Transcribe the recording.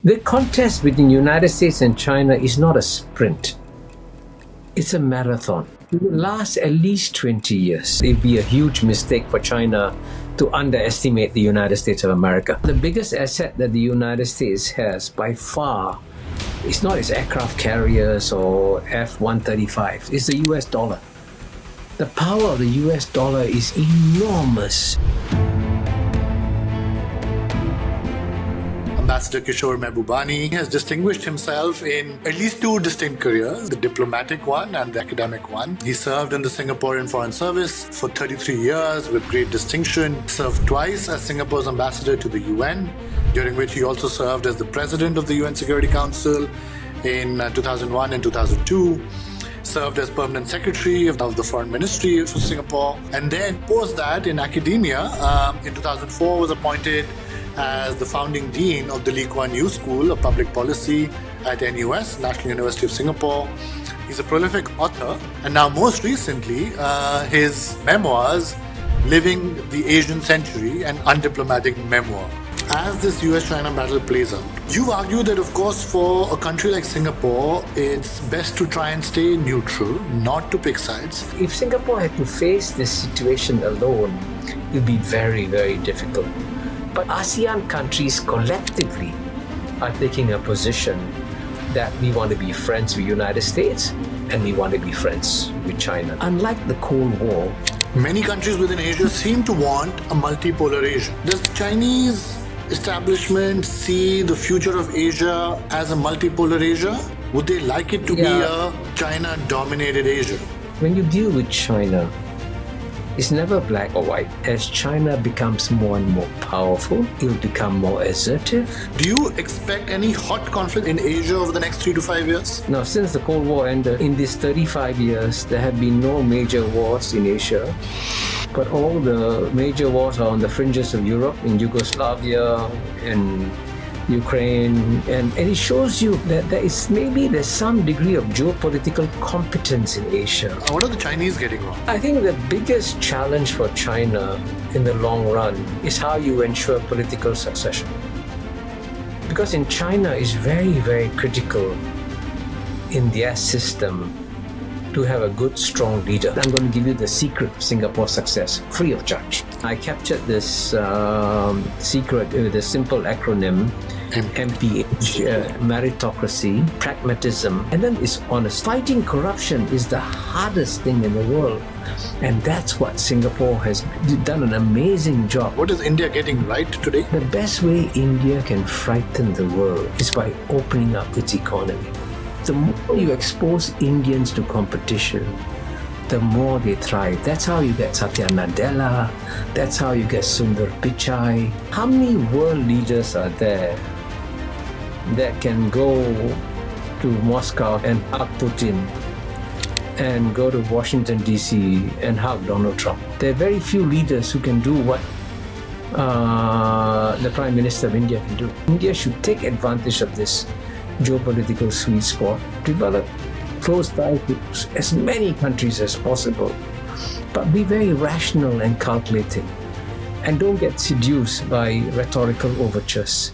The contest between the United States and China is not a sprint. It's a marathon. It will last at least 20 years. It would be a huge mistake for China to underestimate the United States of America. The biggest asset that the United States has by far is not its aircraft carriers or F-135. It's the US dollar. The power of the US dollar is enormous. Ambassador Kishore Mahbubani has distinguished himself in at least two distinct careers, the diplomatic one and the academic one. He served in the Singaporean Foreign Service for 33 years with great distinction, served twice as Singapore's ambassador to the UN, during which he also served as the president of the UN Security Council in 2001 and 2002. Served as permanent secretary of the foreign ministry for Singapore, and then post that in academia, in 2004 was appointed as the founding dean of the Lee Kuan Yew School of Public Policy at NUS, National University of Singapore. He's a prolific author, and now most recently, his memoirs, Living the Asian Century, an undiplomatic memoir. As this US-China battle plays out, you've argued that, of course, for a country like Singapore, it's best to try and stay neutral, not to pick sides. If Singapore had to face this situation alone, it would be very, very difficult. But ASEAN countries collectively are taking a position that we want to be friends with the United States and we want to be friends with China. Unlike the Cold War, many countries within Asia seem to want a multipolar Asia. Does the Chinese establishment see the future of Asia as a multipolar Asia? Would they like it to be a China-dominated Asia? When you deal with China, it's never black or white. As China becomes more and more powerful, it will become more assertive. Do you expect any hot conflict in Asia over the next 3 to 5 years? Now, since the Cold War ended, in these 35 years, there have been no major wars in Asia. But all the major wars are on the fringes of Europe, in Yugoslavia, in Ukraine, and it shows you that there's some degree of geopolitical competence in Asia. What are the Chinese getting wrong? I think the biggest challenge for China in the long run is how you ensure political succession. Because in China, it's very, very critical in their system to have a good, strong leader. I'm going to give you the secret of Singapore's success, free of charge. I captured this secret with a simple acronym, MPH, meritocracy, pragmatism, and then it's honest. Fighting corruption is the hardest thing in the world, and that's what Singapore has done an amazing job. What is India getting right today? The best way India can frighten the world is by opening up its economy. The more you expose Indians to competition, the more they thrive. That's how you get Satya Nadella. That's how you get Sundar Pichai. How many world leaders are there that can go to Moscow and hug Putin and go to Washington, D.C. and hug Donald Trump? There are very few leaders who can do what the Prime Minister of India can do. India should take advantage of this geopolitical sweet spot, develop close ties with as many countries as possible, but be very rational and calculating, and don't get seduced by rhetorical overtures.